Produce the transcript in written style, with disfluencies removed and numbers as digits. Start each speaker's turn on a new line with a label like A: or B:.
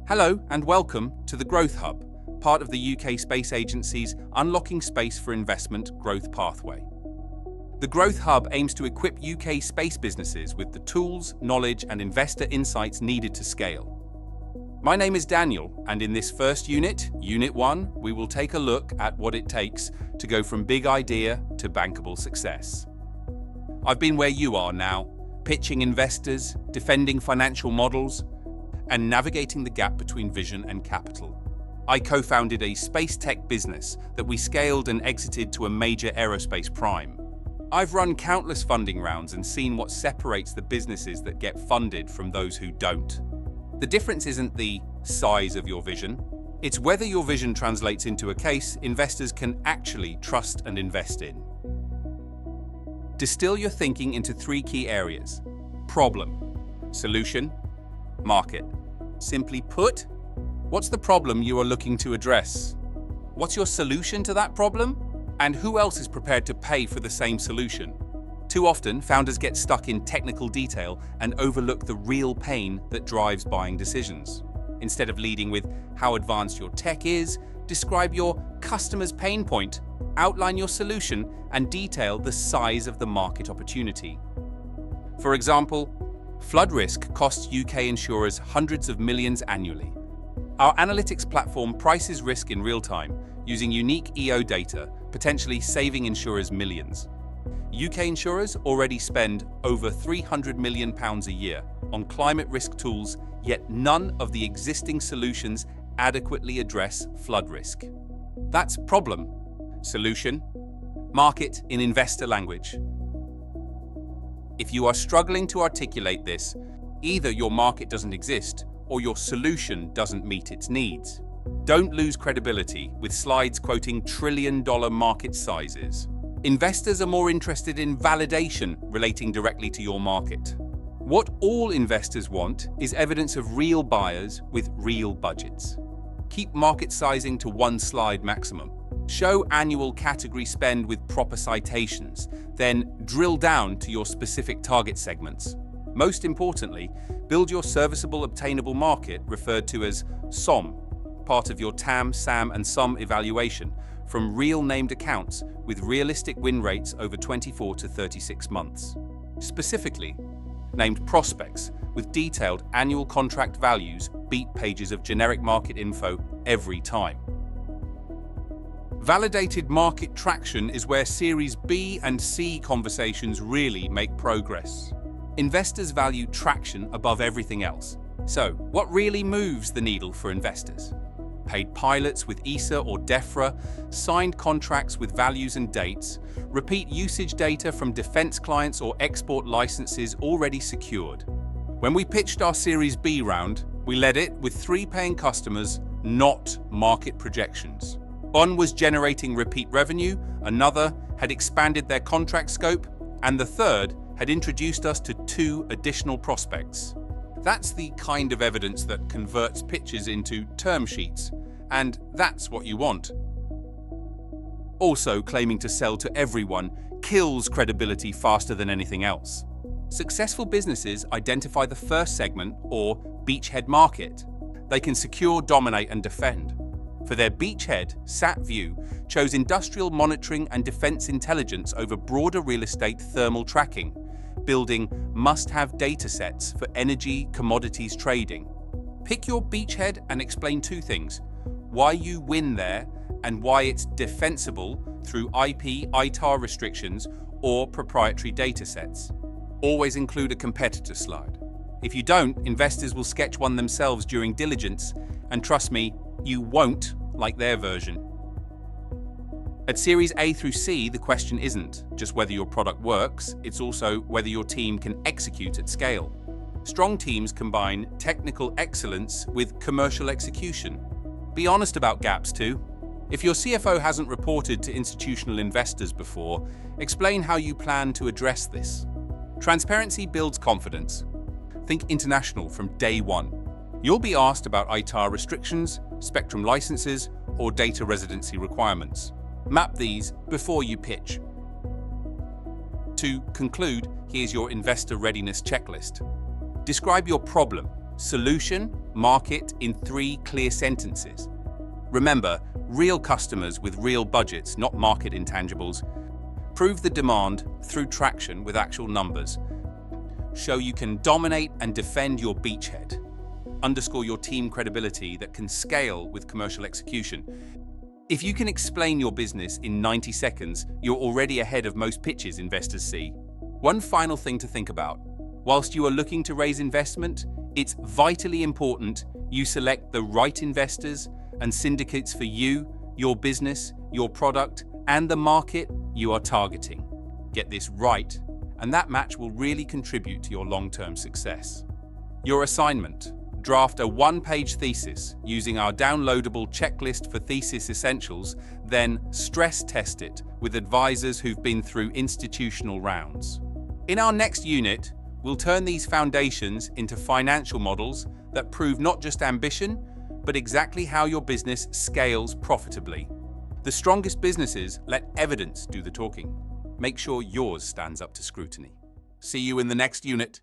A: Hello and welcome to the Growth Hub, part of the UK Space Agency's Unlocking Space for Investment growth pathway. The Growth Hub aims to equip UK space businesses with the tools, knowledge and investor insights needed to scale. My name is Daniel, and in this first unit, Unit 1, we will take a look at what it takes to go from big idea to bankable success. I've been where you are now, pitching investors, defending financial models, and navigating the gap between vision and capital. I co-founded a space tech business that we scaled and exited to a major aerospace prime. I've run countless funding rounds and seen what separates the businesses that get funded from those who don't. The difference isn't the size of your vision, it's whether your vision translates into a case investors can actually trust and invest in. Distill your thinking into three key areas: problem, solution, market. Simply put, what's the problem you are looking to address? What's your solution to that problem? And who else is prepared to pay for the same solution? Too often, founders get stuck in technical detail and overlook the real pain that drives buying decisions. Instead of leading with how advanced your tech is, describe your customer's pain point, outline your solution, and detail the size of the market opportunity. For example, flood risk costs UK insurers hundreds of millions annually. Our analytics platform prices risk in real time, using unique EO data, potentially saving insurers millions. UK insurers already spend over £300 million a year on climate risk tools, yet none of the existing solutions adequately address flood risk. That's problem. Solution. Market in investor language. If you are struggling to articulate this, either your market doesn't exist or your solution doesn't meet its needs. Don't lose credibility with slides quoting trillion-dollar market sizes. Investors are more interested in validation relating directly to your market. What all investors want is evidence of real buyers with real budgets. Keep market sizing to one slide maximum. Show annual category spend with proper citations, then drill down to your specific target segments. Most importantly, build your serviceable obtainable market, referred to as SOM, part of your TAM, SAM and SOM evaluation, from real named accounts with realistic win rates over 24 to 36 months. Specifically, named prospects with detailed annual contract values beat pages of generic market info every time. Validated market traction is where Series B and C conversations really make progress. Investors value traction above everything else. So, what really moves the needle for investors? Paid pilots with ESA or DEFRA, signed contracts with values and dates, repeat usage data from defense clients or export licenses already secured. When we pitched our Series B round, we led it with 3 paying customers, not market projections. One was generating repeat revenue, another had expanded their contract scope, and the third had introduced us to 2 additional prospects. That's the kind of evidence that converts pitches into term sheets, and that's what you want. Also, claiming to sell to everyone kills credibility faster than anything else. Successful businesses identify the first segment, or beachhead market, they can secure, dominate, and defend. For their beachhead, SatView chose industrial monitoring and defense intelligence over broader real estate thermal tracking, building must-have datasets for energy commodities trading. Pick your beachhead and explain 2 things: why you win there and why it's defensible through IP, ITAR restrictions or proprietary datasets. Always include a competitor slide. If you don't, investors will sketch one themselves during diligence, and trust me, you won't like their version. At Series A through C, the question isn't just whether your product works, it's also whether your team can execute at scale. Strong teams combine technical excellence with commercial execution. Be honest about gaps too. If your CFO hasn't reported to institutional investors before, explain how you plan to address this. Transparency builds confidence. Think international from day one. You'll be asked about ITAR restrictions, spectrum licenses, or data residency requirements. Map these before you pitch. To conclude, here's your investor readiness checklist. Describe your problem, solution, market in 3 clear sentences. Remember, real customers with real budgets, not market intangibles. Prove the demand through traction with actual numbers. Show you can dominate and defend your beachhead. Underscore your team credibility that can scale with commercial execution. If you can explain your business in 90 seconds, you're already ahead of most pitches investors see. One final thing to think about. Whilst you are looking to raise investment, it's vitally important you select the right investors and syndicates for you, your business, your product, and the market you are targeting. Get this right, and that match will really contribute to your long-term success. Your assignment: draft a 1-page thesis using our downloadable checklist for thesis essentials, then stress test it with advisors who've been through institutional rounds. In our next unit, we'll turn these foundations into financial models that prove not just ambition, but exactly how your business scales profitably. The strongest businesses let evidence do the talking. Make sure yours stands up to scrutiny. See you in the next unit.